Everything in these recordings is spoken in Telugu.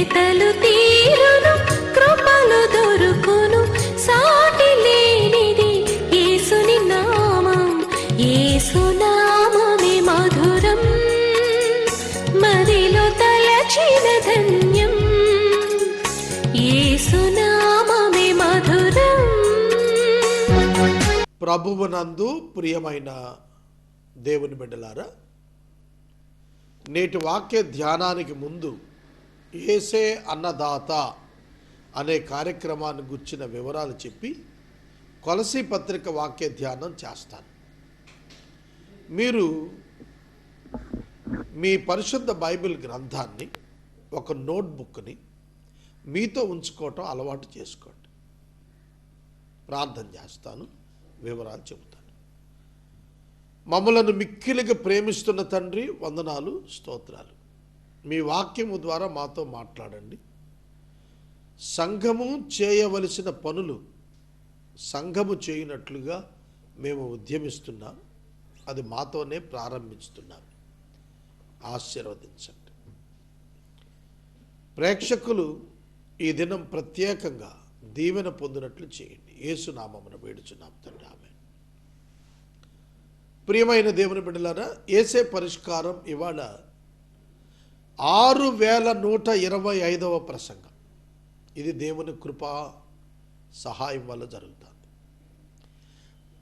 వెతలు తీరును, కృపలు దొరుకును, సాటి లేనిది యేసుని నామం. యేసునామమే మధురం, మదిలో తలచిన ధన్యం. యేసునామమే మధురం. ప్రభువునందు ప్రియమైన దేవుని బిడ్డలారా, నేటి వాక్య ధ్యానానికి ముందు యేసే అన్నదాత అనే కార్యక్రమాన్ని గుర్చిన వివరాలు చెప్పి కొలసీ పత్రిక వాక్య ధ్యానం చేస్తాను. మీరు మీ పరిశుద్ధ బైబిల్ గ్రంథాన్ని, ఒక నోట్బుక్ని మీతో ఉంచుకోవటం అలవాటు చేసుకోండి. ప్రార్థన చేస్తాను, వివరాలు చెబుతాను. మమ్మలను మిక్కిలిగా ప్రేమిస్తున్న తండ్రి, వందనాలు, స్తోత్రాలు. మీ వాక్యము ద్వారా మాతో మాట్లాడండి. సంఘము చేయవలసిన పనులు సంఘము చేయనట్లుగా మేము ఉద్యమిస్తున్నాం. అది మాతోనే ప్రారంభిస్తున్నాం. ఆశీర్వదించండి. ప్రేక్షకులు ఈ దినం ప్రత్యేకంగా దీవెన పొందినట్లు చేయండి. యేసునామమున వేడుచున్నాం తండ్రి, ఆమేన్. ప్రియమైన దేవుని బిడ్డలారా, యేసే పరిష్కారం ఇవాళ 6125వ ప్రసంగం. ఇది దేవుని కృపా సహాయం వల్ల జరుగుతుంది.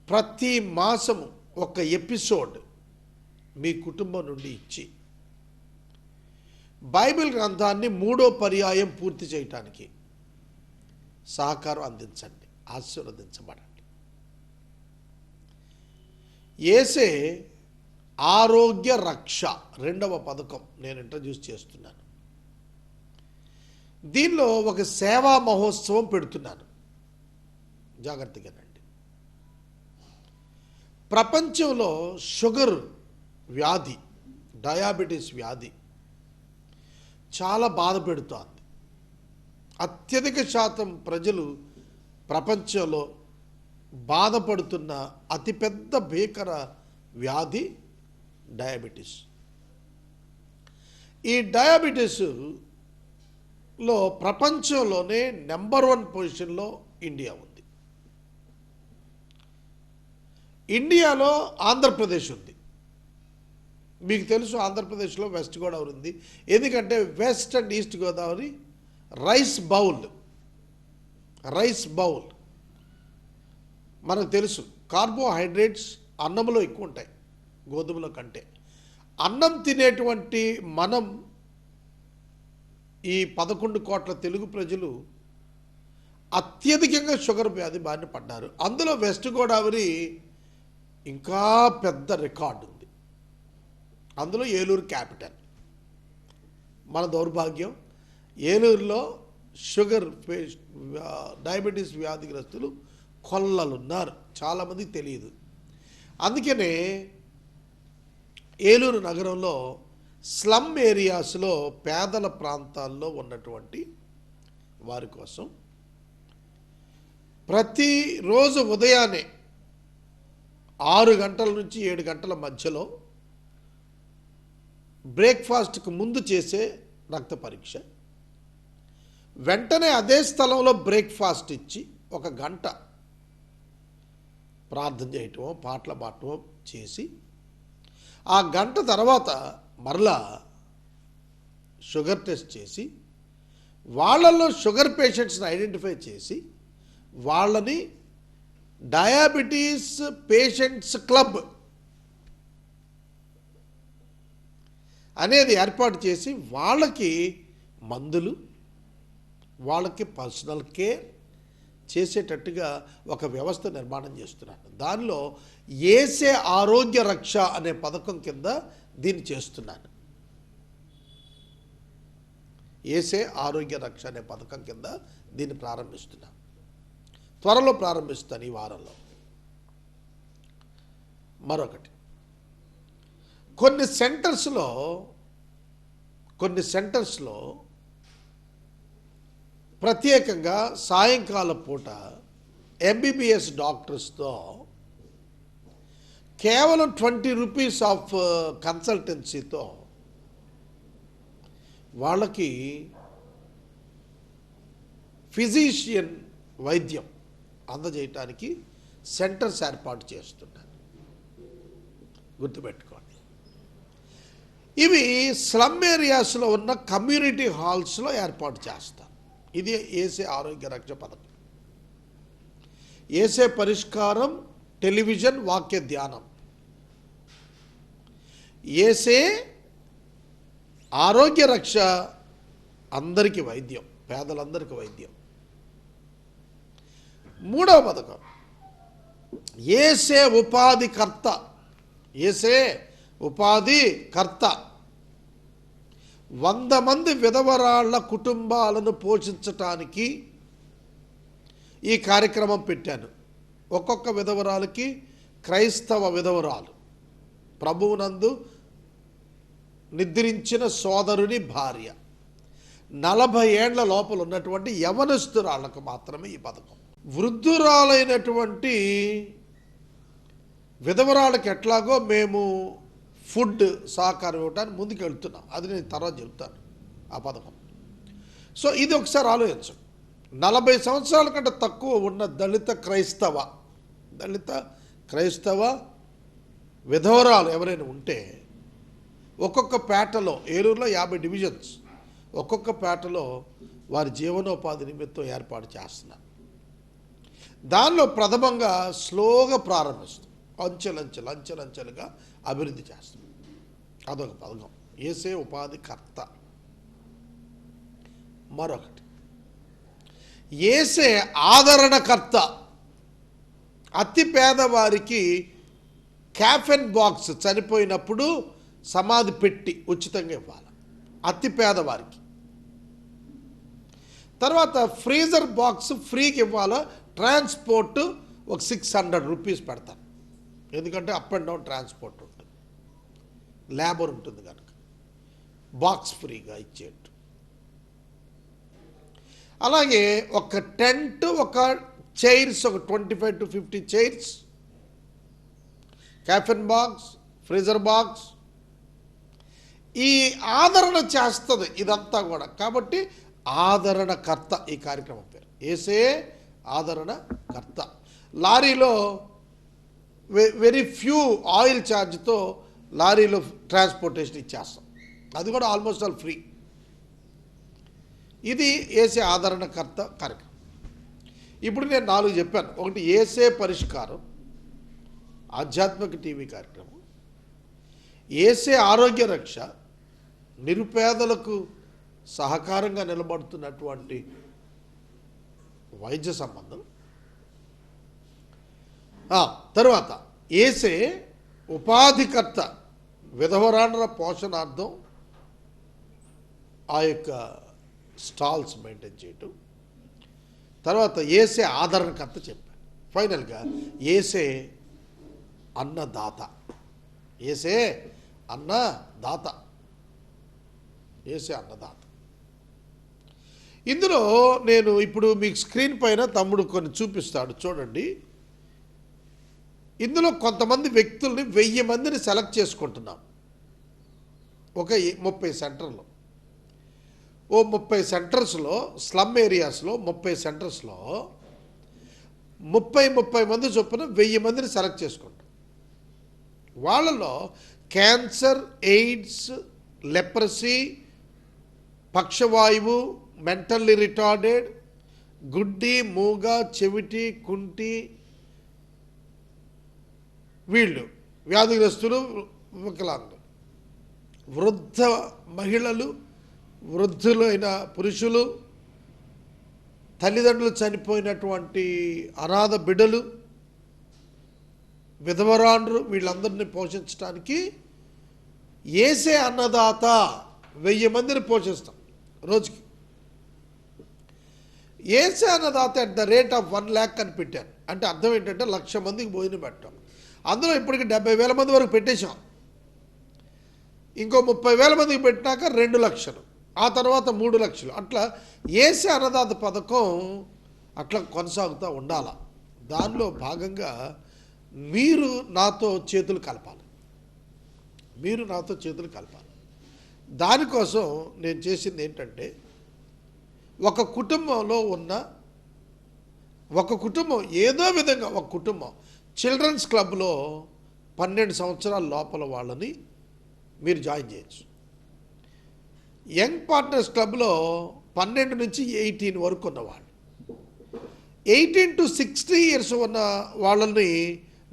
ప్రతి మాసము ఒక ఎపిసోడ్ మీ కుటుంబం నుండి ఇచ్చి బైబిల్ గ్రంథాన్ని 3వ పర్యాయం పూర్తి చేయటానికి సహకారం అందించండి. ఆశీర్వదించబడండి. యేసే ఆరోగ్య రక్ష 2వ పథకం నేను ఇంట్రడ్యూస్ చేస్తున్నాను. దీనిలో ఒక సేవా మహోత్సవం పెడుతున్నాను. జాగ్రత్తగానండి. ప్రపంచంలో షుగర్ వ్యాధి, డయాబెటీస్ వ్యాధి చాలా బాధ పెడుతోంది. అత్యధిక శాతం ప్రజలు ప్రపంచంలో బాధపడుతున్న అతిపెద్ద భీకర వ్యాధి డయాబెటీస్. ఈ డయాబెటీస్లో ప్రపంచంలోనే నెంబర్ 1 పొజిషన్లో ఇండియా ఉంది. ఇండియాలో ఆంధ్రప్రదేశ్ ఉంది. మీకు తెలుసు, ఆంధ్రప్రదేశ్లో వెస్ట్ గోదావరి ఉంది. ఎందుకంటే west and east Godavari rice bowl మనకు తెలుసు. కార్బోహైడ్రేట్స్ అన్నంలో ఎక్కువ ఉంటాయి గోధుమల కంటే. అన్నం తినేటువంటి మనం, ఈ 11 కోట్ల తెలుగు ప్రజలు అత్యధికంగా షుగర్ వ్యాధి బారిన పడ్డారు. అందులో వెస్ట్ గోదావరి ఇంకా పెద్ద రికార్డు ఉంది. అందులో ఏలూరు క్యాపిటల్. మన దౌర్భాగ్యం, ఏలూరులో షుగర్ డయాబెటీస్ వ్యాధిగ్రస్తులు కొల్లలున్నారు. చాలామందికి తెలియదు. అందుకనే ఏలూరు నగరంలో స్లమ్ ఏరియాస్లో, పేదల ప్రాంతాల్లో ఉన్నటువంటి వారి కోసం ప్రతిరోజు ఉదయాన్నే 6 గంటల నుంచి 7 గంటల మధ్యలో బ్రేక్ఫాస్ట్కి ముందు చేసే రక్త పరీక్ష, వెంటనే అదే స్థలంలో బ్రేక్ఫాస్ట్ ఇచ్చి 1 గంట ప్రార్థన చేయటమో పాటలు పాడటమో చేసి, ఆ గంట తర్వాత మరలా షుగర్ టెస్ట్ చేసి, వాళ్ళల్లో షుగర్ పేషెంట్స్ని ఐడెంటిఫై చేసి వాళ్ళని డయాబెటీస్ పేషెంట్స్ క్లబ్ అనేది ఏర్పాటు చేసి వాళ్ళకి మందులు, వాళ్ళకి పర్సనల్ కేర్ చేసేటట్టుగా ఒక వ్యవస్థ నిర్మాణం చేస్తున్నాను. దానిలో యేసే ఆరోగ్య రక్ష అనే పథకం కింద దీన్ని చేస్తున్నాను. యేసే ఆరోగ్య రక్ష అనే పథకం కింద దీన్ని ప్రారంభిస్తున్నాను. త్వరలో ప్రారంభిస్తాను, ఈ వారంలో. మరొకటి, కొన్ని సెంటర్స్లో ప్రత్యేకంగా సాయంకాల పూట ఎంబీబీఎస్ డాక్టర్స్తో కేవలం 20 రూపీస్ ఆఫ్ కన్సల్టెన్సీతో వాళ్ళకి ఫిజిషియన్ వైద్యం అందజేయటానికి సెంటర్స్ ఏర్పాటు చేస్తున్నారు. గుర్తుపెట్టుకోండి. ఇవి స్లమ్ ఏరియాస్లో ఉన్న కమ్యూనిటీ హాల్స్లో ఏర్పాటు చేస్తారు. ఇది ఏసే ఆరోగ్య రక్ష పథకం. ఏసే పరిష్కారం టెలివిజన్ వాక్య ధ్యానం. ఏసే ఆరోగ్య రక్ష అందరికీ వైద్యం, పేదలందరికీ వైద్యం. మూడవ పథకం ఏసే ఉపాధి కర్త. ఏసే ఉపాధి కర్త. 100 మంది విధవరాళ్ల కుటుంబాలను పోషించటానికి ఈ కార్యక్రమం పెట్టాను. ఒక్కొక్క విధవరాలకి క్రైస్తవ విధవరాలు, ప్రభువునందు నిద్రించిన సోదరుని భార్య, 40 ఏండ్ల లోపల ఉన్నటువంటి యవనస్తురాళ్లకు మాత్రమే ఈ పథకం. వృద్ధురాలైనటువంటి విధవరాళ్ళకి ఎట్లాగో మేము ఫుడ్ సహకారం ఇవ్వడానికి ముందుకు వెళ్తున్నాం. అది నేను తర్వాత చెప్తాను ఆ పథకం. సో ఇది ఒకసారి ఆలోచించు. 40 సంవత్సరాల కంటే తక్కువ ఉన్న దళిత క్రైస్తవ విధవరాలు ఎవరైనా ఉంటే ఒక్కొక్క పేటలో, ఏలూరులో 50 డివిజన్స్, ఒక్కొక్క పేటలో వారి జీవనోపాధి నిమిత్తం ఏర్పాటు చేస్తున్నారు. దానిలో ప్రథమంగా స్లోగా ప్రారంభిస్తాం, అంచెలంచెలుగా అభివృద్ధి చేస్తాం. అదొక పథకం, ఏసే ఉపాధి కర్త. మరొకటి ఏసే ఆదరణకర్త. అతి పేదవారికి క్యాఫెన్ బాక్స్ చనిపోయినప్పుడు సమాధి పెట్టి ఉచితంగా ఇవ్వాలి అతి పేదవారికి. తర్వాత ఫ్రీజర్ బాక్స్ ఫ్రీకి ఇవ్వాలి. ట్రాన్స్పోర్ట్ ఒక 600 రూపీస్ పెడతాను, ఎందుకంటే అప్ అండ్ డౌన్ ట్రాన్స్పోర్ట్ ఉంటుంది, లేబర్ ఉంటుంది కనుక బాక్స్ ఫ్రీగా ఇచ్చేట్టు. అలాగే ఒక టెంట్, ఒక చైర్స్, ఒక 25 to 50 chairs, coffin box, freezer box, ఈ ఆదరణ చేస్తుంది ఇదంతా కూడా. కాబట్టి ఆదరణకర్త ఈ కార్యక్రమం పేరు, ఏసే ఆదరణకర్త. లారీలో వెరీ ఫ్యూ ఆయిల్ ఛార్జ్తో లారీలో ట్రాన్స్పోర్టేషన్ ఇచ్చేస్తాం, అది కూడా ఆల్మోస్ట్ ఆల్ ఫ్రీ. ఇది ఏసే ఆదరణకర్త కార్యక్రమం. ఇప్పుడు నేను 4 చెప్పాను. ఒకటి ఏసే పరిష్కారం, ఆధ్యాత్మిక టీవీ కార్యక్రమం. ఏసే ఆరోగ్య రక్ష, నిరుపేదలకు సహకారంగా నిలబడుతున్నటువంటి వైద్య సంబంధం. తర్వాత ఏసే ఉపాధికర్త, విధవరాండ్ర పోషణార్థం ఆ యొక్క స్టాల్స్ మెయింటైన్ చేయటం. తర్వాత ఏసే ఆదరణకర్త చెప్పాను. ఫైనల్గా ఏసే అన్నదాత. ఏసే అన్నదాత. ఏసే అన్నదాత. ఇందులో నేను ఇప్పుడు మీకు స్క్రీన్ పైన తమ్ముడు కొన్ని చూపిస్తాడు చూడండి. ఇందులో కొంతమంది వ్యక్తుల్ని 1000 మందిని సెలెక్ట్ చేసుకుంటున్నాం ఒక 30 సెంటర్లో. ఓ 30 సెంటర్స్లో, స్లమ్ ఏరియాస్లో 30 సెంటర్స్లో 30 మంది చొప్పున 1000 మందిని సెలెక్ట్ చేసుకుంటాం. వాళ్ళలో క్యాన్సర్, ఎయిడ్స్, లెప్రసీ, పక్షవాయువు, మెంటల్లీ రిటార్డెడ్, గుడ్డి, మూగ, చెవిటి, కుంటి, వీళ్ళు వ్యాధిగ్రస్తులు, వికలాంగులు, వృద్ధ మహిళలు, వృద్ధులైన పురుషులు, తల్లిదండ్రులు చనిపోయినటువంటి అనాథ బిడ్డలు, విధవరాండ్రు, వీళ్ళందరినీ పోషించడానికి ఏసే అన్నదాత 1000 మందిని పోషిస్తాం రోజుకి. ఏసే అన్నదాత at the rate of 1 lakh అని పెట్టాను. అంటే అర్థం ఏంటంటే 1,00,000 మందికి భోజనం పెట్టాం. అందులో ఇప్పటికి 70,000 మంది వరకు పెట్టేశాం. ఇంకో 30,000 మందికి పెట్టినాక 2 లక్షలు, ఆ తర్వాత 3 లక్షలు. అట్లా ఏసే అన్నదాత పథకం అట్లా కొనసాగుతూ ఉండాల. దానిలో భాగంగా మీరు నాతో చేతులు కలపాలి. దానికోసం నేను చేసింది ఏంటంటే ఒక కుటుంబంలో ఉన్న ఒక కుటుంబం ఏదో విధంగా ఒక కుటుంబం చిల్డ్రన్స్ క్లబ్లో 12 సంవత్సరాల లోపల వాళ్ళని మీరు జాయిన్ చేయొచ్చు. యంగ్ పార్ట్నర్స్ క్లబ్లో 12 నుంచి 18 వరకు ఉన్నవాళ్ళు, 18 to 60 ఇయర్స్ ఉన్న వాళ్ళని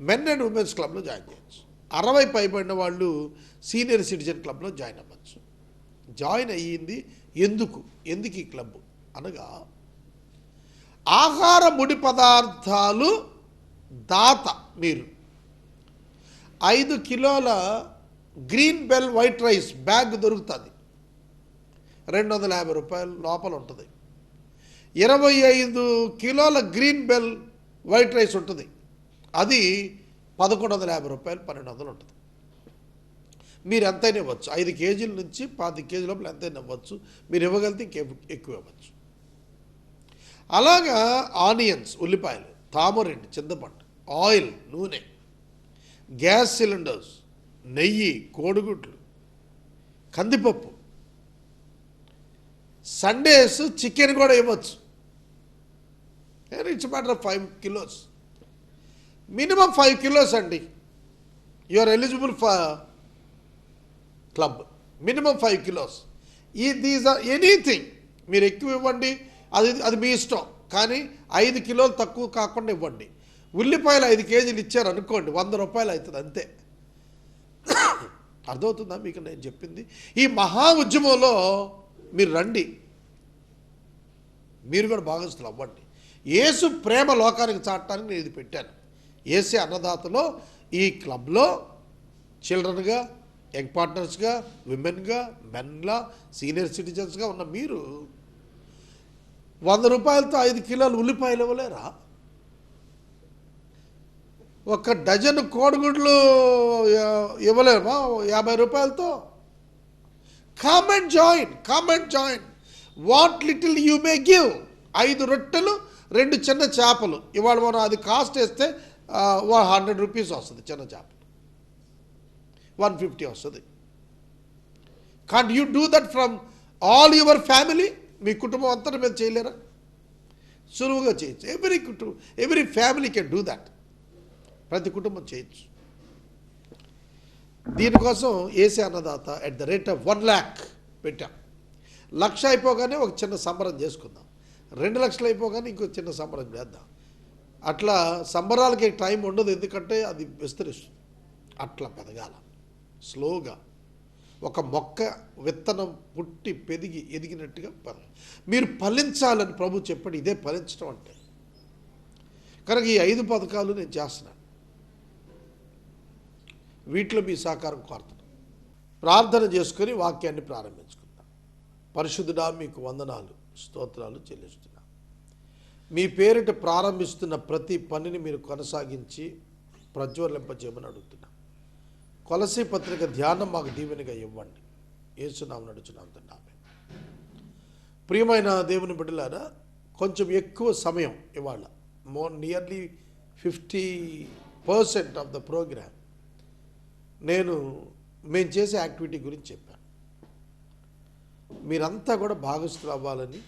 మెన్ అండ్ ఉమెన్స్ క్లబ్లో జాయిన్ చేయొచ్చు. 60 పైబడిన వాళ్ళు సీనియర్ సిటిజన్ క్లబ్లో జాయిన్ అవ్వచ్చు. జాయిన్ అయ్యింది ఎందుకు ఈ క్లబ్ అనగా, ఆహార ముడి పదార్థాలు దాత మీరు 5 కిలోల green bell white rice bag దొరుకుతుంది, 250 రూపాయలు లోపల ఉంటుంది. 25 కిలోల గ్రీన్ బెల్ వైట్ రైస్ ఉంటుంది, అది 1150 రూపాయలు, 1200 ఉంటుంది. మీరు ఎంతైనా ఇవ్వచ్చు, 5 కేజీల నుంచి 25 కేజీల లోపల ఎంతైనా ఇవ్వచ్చు. మీరు ఇవ్వగలిగితే ఎక్కువ ఇవ్వచ్చు. అలాగా ఆనియన్స్ ఉల్లిపాయలు, తామరెండు చింతపండు, ఆయిల్ నూనె, గ్యాస్ సిలిండర్స్, నెయ్యి, కోడిగుడ్లు, కందిపప్పు, సండేస్ చికెన్ కూడా ఇవ్వచ్చు. It's matter of 5 kilos, minimum 5 kilos అండి. You are eligible for club. Minimum 5 kilos. These are anything. మీరు ఎక్కువ ఇవ్వండి, అది మీ ఇష్టం, కానీ 5 కిలోలు తక్కువ కాకుండా ఇవ్వండి. ఉల్లిపాయలు 5 కేజీలు ఇచ్చారు అనుకోండి, 100 రూపాయలు అవుతుంది అంతే. అర్థమవుతుందా మీకు నేను చెప్పింది? ఈ మహా ఉద్యమంలో మీరు రండి, మీరు కూడా భాగస్తులు అవ్వండి. యేసు ప్రేమ లోకానికి చాటడానికి నేను ఇది పెట్టాను. యేసే అన్నదాతలో ఈ క్లబ్లో చిల్డ్రన్గా, యంగ్ పార్ట్నర్స్గా, విమెన్గా, మెన్లా, సీనియర్ సిటిజన్స్గా ఉన్న మీరు 100 రూపాయలతో 5 కిలోలు ఉల్లిపాయలు ఇవ్వలేరా? ఒక డజన్ కోడిగుడ్లు ఇవ్వలేమా 50 రూపాయలతో? Come and join what little you may give. 5 రొట్టెలు 2 చిన్న చేపలు. ఇవాళ మనం అది కాస్ట్ వేస్తే 100 రూపీస్ వస్తుంది. చిన్న చేపలు 150 వస్తుంది. Can't you do that from all your family? మీ కుటుంబం అంతటి మీద చేయలేరా? సులువుగా చేయొచ్చు. Every family can do that. ప్రతి కుటుంబం చేయొచ్చు. దీనికోసం యేసే అన్నదాత @ 1 lakh పెట్టాం. 1,00,000 అయిపోగానే ఒక చిన్న సంబరం చేసుకుందాం. 2 లక్షలు అయిపోగానే ఇంకో చిన్న సంబరం చేద్దాం. అట్లా సంబరాలకి టైం ఉండదు, ఎందుకంటే అది విస్తరిస్తుంది. అట్లా పెరగాల స్లోగా. ఒక మొక్క విత్తనం పుట్టి పెరిగి ఎదిగినట్టుగా మీరు ఫలించాలని ప్రభు చెప్పాడు. ఇదే ఫలించడం అంటే. కనుక ఈ 5 పథకాలు నేను చేస్తున్నాను. వీటిలో మీ సహకారం కోరుతున్నాను. ప్రార్థన చేసుకొని వాక్యాన్ని ప్రారంభించుకుందాం. పరిశుద్ధుడా, మీకు వందనాలు, స్తోత్రాలు చెల్లిస్తున్నా. మీ పేరిట ప్రారంభిస్తున్న ప్రతి పనిని మీరు కొనసాగించి ప్రజ్వలింపజేయమని అడుగుతున్నా. కొలసీ పత్రిక ధ్యానం మాకు దీవెనగా ఇవ్వండి. యేసునామమున నడుచున్నాం తండ్రి. ప్రియమైన దేవుని బిడ్డలారా, కొంచెం ఎక్కువ సమయం ఇవాళ నియర్లీ 50% ఆఫ్ ద ప్రోగ్రామ్ మేము చేసే యాక్టివిటీ గురించి చెప్పాను. మీరంతా కూడా భాగస్తులు అవ్వాలని,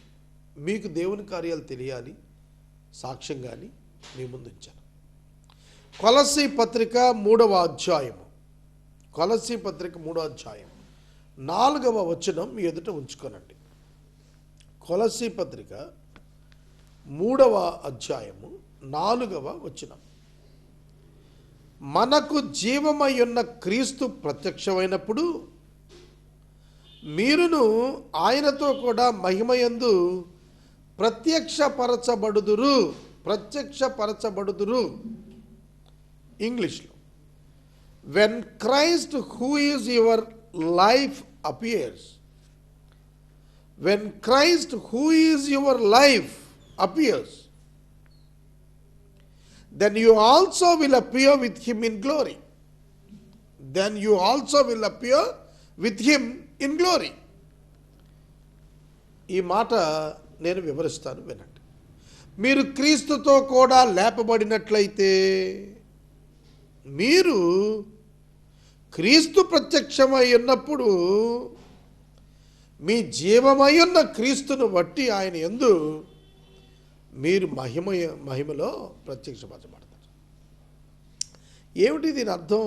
మీకు దేవుని కార్యాలు తెలియాలి సాక్ష్యంగాని మీ ముందు ఉంచాను. కొలసీ పత్రిక 3వ అధ్యాయము, కొలసీ పత్రిక 3వ అధ్యాయం 4వ వచనం మీ ఎదుట ఉంచుకోనండి. కొలసీ పత్రిక 3వ అధ్యాయము 4వ వచనం. మనకు జీవమై ఉన్న క్రీస్తు ప్రత్యక్షమైనప్పుడు మీరును ఆయనతో కూడా మహిమయందు ప్రత్యక్షపరచబడుదురు. ఇంగ్లీష్లో, when Christ who is your life appears, when Christ who is your life appears, then you also will appear with him in glory. Then you also will appear with him in glory. ఈ మాట నేను వివరిస్తాను, వినండి. మీరు క్రీస్తుతో కూడా లేపబడినట్లయితే, మీరు క్రీస్తు ప్రత్యక్షమై ఉన్నప్పుడు మీ జీవమై ఉన్న క్రీస్తును బట్టి ఆయన యందు మీరు మహిమలో ప్రత్యక్షపరచబడతారు. ఏమిటి దీని అర్థం?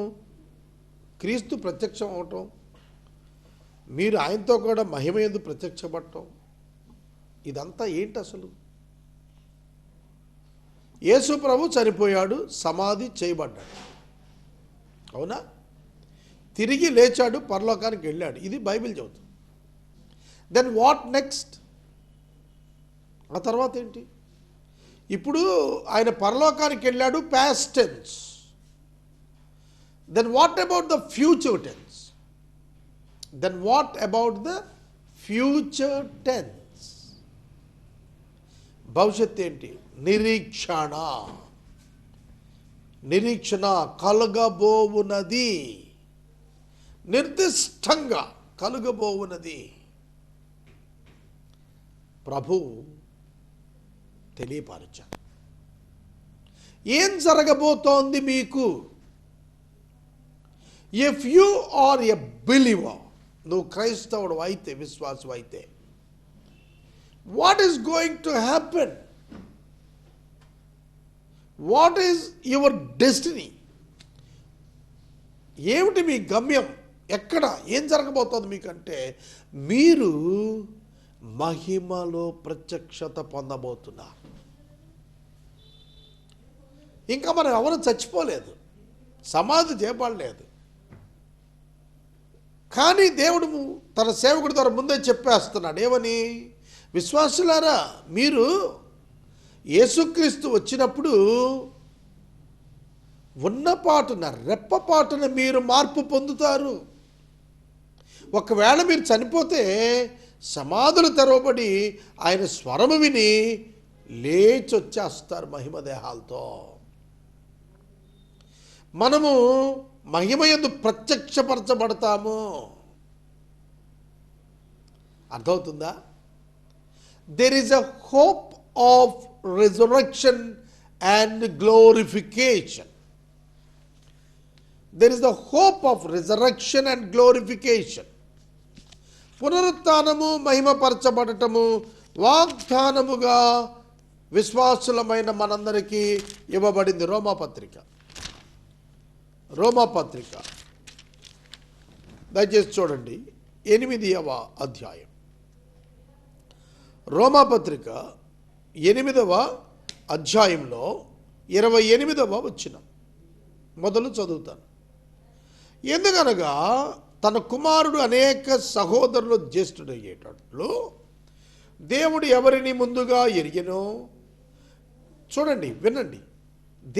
క్రీస్తు ప్రత్యక్షం అవటం, మీరు ఆయనతో కూడా మహిమ యందు ప్రత్యక్షపడటం, ఇదంతా ఏంటి అసలు? యేసు ప్రభు చనిపోయాడు, సమాధి చేయబడ్డాడు, అవునా? తిరిగి లేచాడు, పరలోకానికి వెళ్ళాడు. ఇది బైబిల్ చెబుతుంది. Then what next? ఆ తర్వాత ఏంటి? ఇప్పుడు ఆయన పరలోకానికి వెళ్ళాడు, past tense. Then what about the future tense? Then what about the future tense? భవిష్యత్ ఏంటి? నిరీక్షణ. నిరీక్షణ కలగబోవునది, నిర్దిష్టంగా కలుగబోవునది ప్రభు తెలియపరచారు. ఏం జరగబోతోంది మీకు? If you are a believer, నువ్వు క్రైస్తవుడు అయితే, విశ్వాసం అయితే, what is going to happen? What is your destiny? ఏమిటి మీ గమ్యం? ఎక్కడ ఏం జరగబోతోంది మీకంటే, మీరు మహిమలో ప్రత్యక్షత పొందబోతున్నారు. ఇంకా మనం ఎవరు చచ్చిపోలేదు, సమాధి చేయబడలేదు. కానీ దేవుడు తన సేవకుడి ద్వారా ముందే చెప్పేస్తున్నాడు. ఏమని? విశ్వాసులారా, మీరు యేసుక్రీస్తు వచ్చినప్పుడు ఉన్నపాటున, రెప్పపాటున మీరు మార్పు పొందుతారు. ఒకవేళ మీరు చనిపోతే సమాధులు తెరవబడి ఆయన స్వరము విని లేచొచ్చేస్తారు మహిమదేహాలతో. మనము మహిమయందు ప్రత్యక్షపరచబడతాము. అర్థమవుతుందా? There is a hope of resurrection and glorification. There is the hope of resurrection and glorification. పునరుత్థానము, మహిమపరచబడటము వాగ్దానముగా విశ్వాసులమైన మనందరికీ ఇవ్వబడింది. రోమాపత్రిక దయచేసి చూడండి, 8వ అధ్యాయం. రోమాపత్రిక 8వ అధ్యాయంలో 28వ వచనం మొదలు చదువుతాను. ఎందుకనగా తన కుమారుడు అనేక సహోదరులు జ్యేష్ఠుడయ్యేటట్లు దేవుడు ఎవరిని ముందుగా ఎరిగెనో, చూడండి వినండి,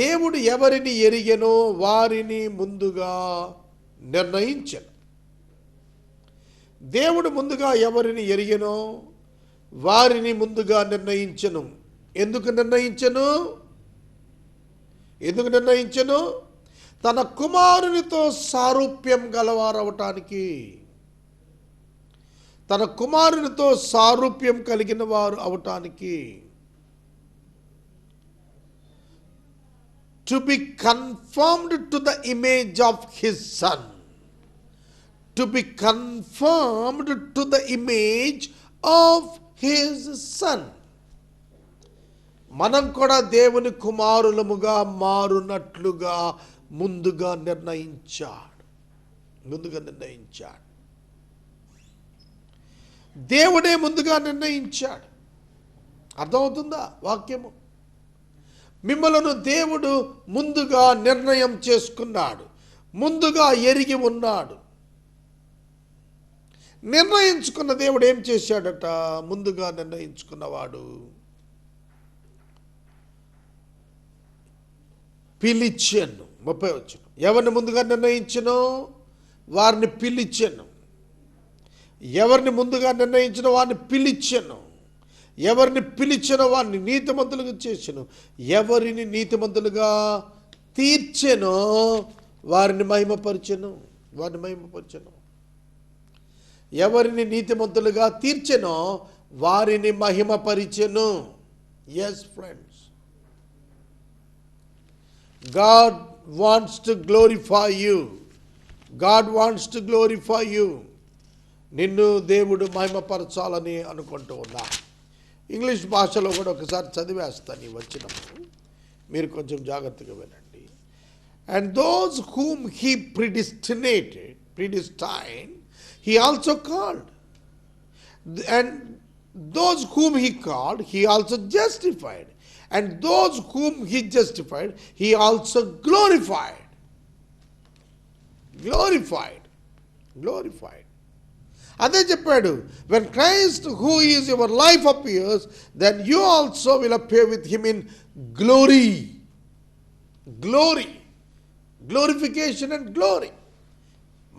దేవుడు ఎవరిని ఎరిగెనో వారిని ముందుగా నిర్ణయించెను. దేవుడు ముందుగా ఎవరిని ఎరిగెనో వారిని ముందుగా నిర్ణయించెను. ఎందుకు నిర్ణయించెను? తన కుమారునితో సారూప్యం గలవారవటానికి, తన కుమారునితో సారూప్యం కలిగిన వారు అవటానికి. To be confirmed to the image of his son. To be confirmed to the image of his son. మనం కూడా దేవుని కుమారులముగా మారునట్లుగా ముందుగా నిర్ణయించాడు. దేవుడే ముందుగా నిర్ణయించాడు. అర్థమవుతుందా వాక్యము? మిమ్మలను దేవుడు ముందుగా నిర్ణయం చేసుకున్నాడు, ముందుగా ఎరిగి ఉన్నాడు. నిర్ణయించుకున్న దేవుడు ఏం చేశాడట? ముందుగా నిర్ణయించుకున్నవాడు పిలిచెను. 30 వచ్చును. ఎవరిని ముందుగా నిర్ణయించను? వారిని పిలిచెను. ఎవరిని ముందుగా నిర్ణయించిన వారిని పిలిచెను. ఎవరిని పిలిచెనో వారిని నీతిమంతులుగా చేసెను. ఎవరిని నీతిమంతులుగా తీర్చెనో వారిని మహిమపరిచెను. ఎవరిని నీతిమంతులుగా తీర్చెనో వారిని మహిమపరిచెను. Yes friends, God wants to glorify you. God wants to glorify you. నిన్ను దేవుడు మహిమపరచాలని అనుకుంటూ ఉన్నా. ఇంగ్లీష్ భాషలో కూడా ఒకసారి చదివేస్తాను ఈ వచనము, మీరు కొంచెం జాగ్రత్తగా వినండి. And those whom he predestinated he also called, and those whom he called he also justified, and those whom he justified he also glorified. అదే చెప్పాడు, when Christ who is your life appears, then you also will appear with him in glory. Glorification and glory.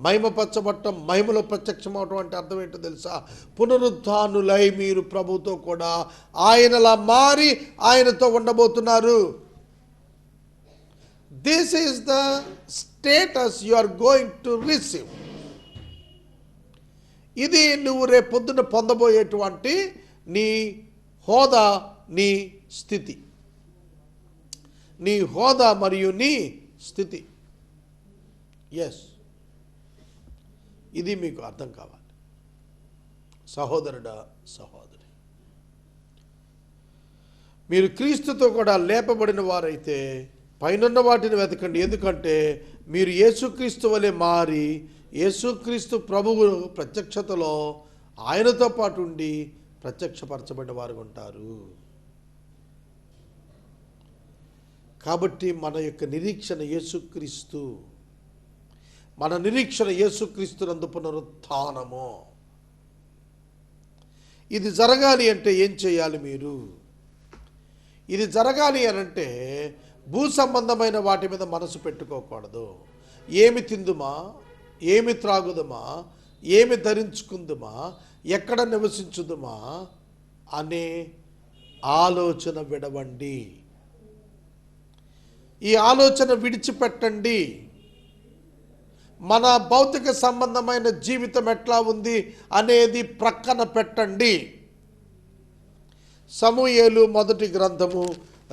మహిమపరచబడటం, మహిమలో ప్రత్యక్షమవటం అంటే అర్థం ఏంటో తెలుసా? పునరుత్థానులై మీరు ప్రభుతో కూడా ఆయనలా మారి ఆయనతో ఉండబోతున్నారు. This is the status you are going to receive. ఇది నువ్వు రేపు పొద్దున పొందబోయేటువంటి నీ హోదా, నీ స్థితి, నీ హోదా మరియు నీ స్థితి. ఎస్, ఇది మీకు అర్థం కావాలి సహోదరుడా, సహోదరి. మీరు క్రీస్తుతో కూడా లేపబడిన వారైతే పైనున్న వాటిని వెతకండి. ఎందుకంటే మీరు యేసుక్రీస్తు వలె మారి యేసుక్రీస్తు ప్రభువు ప్రత్యక్షతలో ఆయనతో పాటు ఉండి ప్రత్యక్షపరచబడిన వారు ఉంటారు. కాబట్టి మన యొక్క నిరీక్షణ యేసుక్రీస్తు, మన నిరీక్షణ యేసుక్రీస్తునందు పునరుత్థానము. ఇది జరగాలి అంటే ఏం చేయాలి మీరు? ఇది జరగాలి అనంటే భూ సంబంధమైన వాటి మీద మనసు పెట్టుకోకూడదు. ఏమి తిందుమా, ఏమి త్రాగుదమా, ఏమి ధరించుకుందుమా, ఎక్కడ నివసించుదుమా అనే ఆలోచన విడవండి. ఈ ఆలోచన విడిచిపెట్టండి. మన భౌతిక సంబంధమైన జీవితం ఎట్లా ఉంది అనేది ప్రక్కన పెట్టండి. సమూయేలు మొదటి గ్రంథము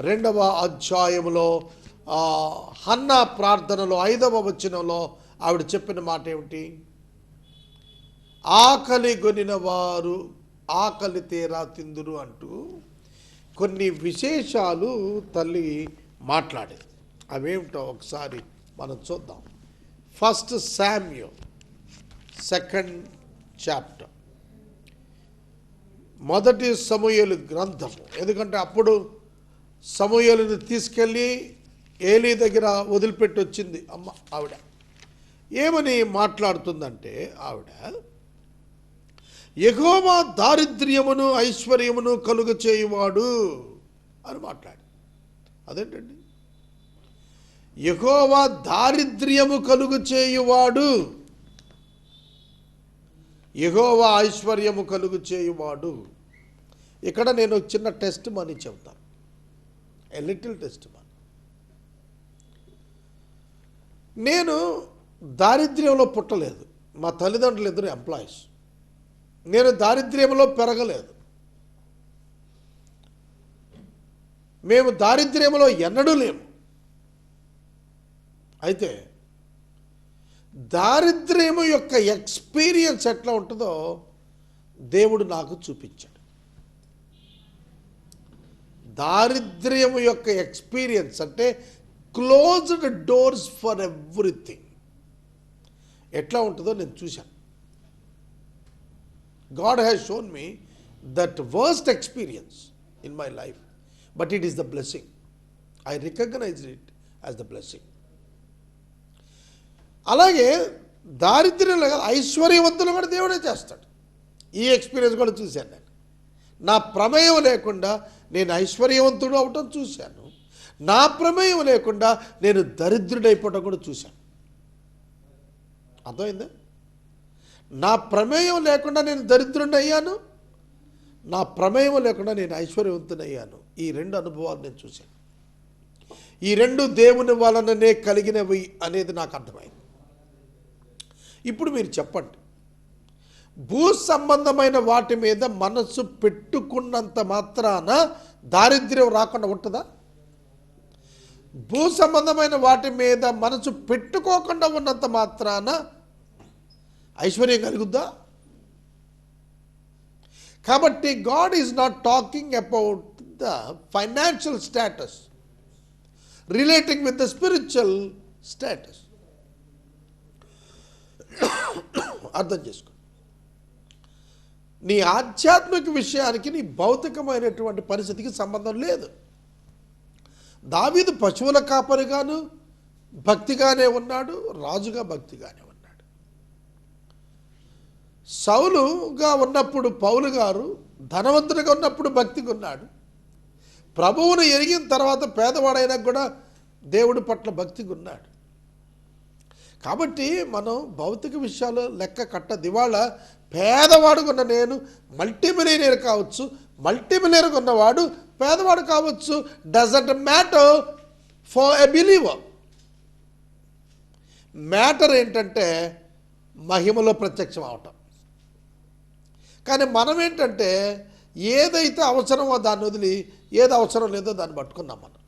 2వ అధ్యాయములో హన్నా ప్రార్థనలో 5వ వచనంలో ఆవిడ చెప్పిన మాట ఏమిటి? ఆకలి గొనిన వారు ఆకలి తీరా తిందురు అంటూ కొన్ని విశేషాలు తల్లి మాట్లాడేది. అవేమిటో ఒకసారి మనం చూద్దాం. 1 Samuel 2nd chapter, మొదటి సమూయేలు గ్రంథము. ఎందుకంటే అప్పుడు సమూయేలుని తీసుకెళ్ళి ఏలీ దగ్గర వదిలిపెట్టి వచ్చింది అమ్మ. ఆవిడ ఏమని మాట్లాడుతుందంటే, ఆవిడ యెహోవా దారిద్ర్యమును ఐశ్వర్యమును కలుగ చేయువాడు అని మాట్లాడి. అదేంటండి? యెహోవా దారిద్ర్యము కలుగు చేయువాడు, యెహోవా ఐశ్వర్యము కలుగు చేయువాడు. ఇక్కడ నేను చిన్న టెస్ట్ మనీ చెప్తాను, ఎ లిటిల్ టెస్ట్ మనీ. నేను దారిద్ర్యంలో పుట్టలేదు, మా తల్లిదండ్రులు ఇద్దరు ఎంప్లాయీస్. నేను దారిద్ర్యంలో పెరగలేదు, మేము దారిద్ర్యంలో ఎన్నడూ లేము. అయితే దారిద్ర్యము యొక్క ఎక్స్పీరియన్స్ ఎట్లా ఉంటుందో దేవుడు నాకు చూపించాడు. దారిద్ర్యము యొక్క ఎక్స్పీరియన్స్ అంటే క్లోజ్డ్ డోర్స్ ఫర్ ఎవ్రీథింగ్ ఎట్లా ఉంటుందో నేను చూశాను. God has shown me that worst experience in my life, but it is the blessing. I recognize it as the blessing. అలాగే దారిద్ర్యం ఐశ్వర్యవంతులు కూడా దేవుడే చేస్తాడు. ఈ ఎక్స్పీరియన్స్ కూడా చూశాను నేను. నా ప్రమేయం లేకుండా నేను ఐశ్వర్యవంతుడు అవటం చూశాను, నా ప్రమేయం లేకుండా నేను దరిద్రుడైపోవటం కూడా చూశాను. అర్థమైందా? నా ప్రమేయం లేకుండా నేను దరిద్రుడిని అయ్యాను, నా ప్రమేయం లేకుండా నేను ఐశ్వర్యవంతుని అయ్యాను. ఈ 2 అనుభవాలు నేను చూశాను. ఈ 2 దేవుని వలననే కలిగినవి అనేది నాకు అర్థమైంది. ఇప్పుడు మీరు చెప్పండి, భూ సంబంధమైన వాటి మీద మనస్సు పెట్టుకున్నంత మాత్రాన దారిద్ర్యం రాకుండా ఉంటుందా? భూ సంబంధమైన వాటి మీద మనసు పెట్టుకోకుండా ఉన్నంత మాత్రాన ఐశ్వర్యం కలుగుద్దా? కాబట్టి God is not talking about the financial status relating with the spiritual status. అర్థం చేసుకో. నీ ఆధ్యాత్మిక విషయానికి నీ భౌతికమైనటువంటి పరిస్థితికి సంబంధం లేదు. దావీదు పశువుల కాపరిగాను భక్తిగానే ఉన్నాడు, రాజుగా భక్తిగానే ఉన్నాడు. సౌలుగా ఉన్నప్పుడు పౌలు గారు ధనవంతుడిగా ఉన్నప్పుడు భక్తిగా ఉన్నాడు. ప్రభువును ఎరిగిన తర్వాత పేదవాడైనా కూడా దేవుడి పట్ల భక్తిగా ఉన్నాడు. కాబట్టి మనం భౌతిక విషయాలు లెక్క కట్టదు. ఇవాళ పేదవాడుకున్న నేను మల్టీమిలియనర్ కావచ్చు, మల్టీమిలియనర్ ఉన్నవాడు పేదవాడు కావచ్చు. Doesn't matter for a believer. Matter ఏంటంటే మహిమలో ప్రత్యక్షం అవటం. కానీ మనం ఏంటంటే ఏదైతే అవసరమో దాన్ని వదిలి ఏది అవసరం లేదో దాన్ని పట్టుకున్నాం మనం.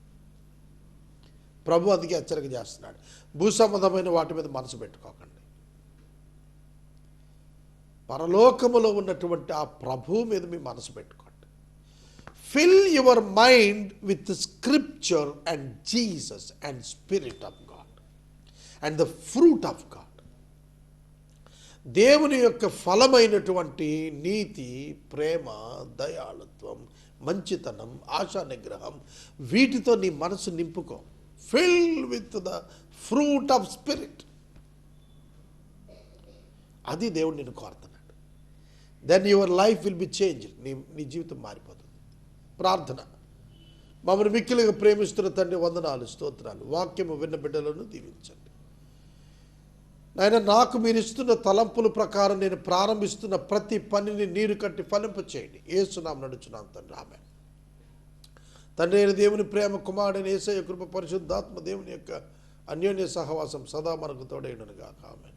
ప్రభు అందుకే హెచ్చరిక చేస్తున్నాడు, భూసంబంధమైన వాటి మీద మనసు పెట్టుకోకండి. పరలోకములో ఉన్నటువంటి ఆ ప్రభువు మీద మీ మనసు పెట్టుకోండి. Fill your mind with scripture and Jesus and spirit of God and the fruit of God. దేవుని యొక్క ఫలమైనటువంటి నీతి, ప్రేమ, దయాళుత్వం, మంచితనం, ఆశా నిగ్రహం, వీటితో నీ మనసు నింపుకో. Fill with the fruit of spirit. అది దేవుడు నిన్ను కోరుతున్నాడు. Then your life will be change. నీ జీవితం మారిపోతుంది. ప్రార్థన. మమ్మల్ని మిక్కిలిగా ప్రేమిస్తున్న తండ్రి, వందనాలు, స్తోత్రాలు. వాక్యము విన్న బిడ్డలను దీవించండి నాయన. నాకు మీరు ఇస్తున్న తలంపుల ప్రకారం నేను ప్రారంభిస్తున్న ప్రతి పనిని నీరు కట్టి ఫలింప చేయండి. యేసునామమున నడుచున్నాను తండ్రి, ఆమేన్. తండ్రి అయిన దేవుని ప్రేమ, కుమారుడైన యేసయ్య కృప, పరిశుద్ధాత్మ దేవుని యొక్క అన్యోన్య సహవాసం సదా మనకు తోడైనగాక, ఆమేన్.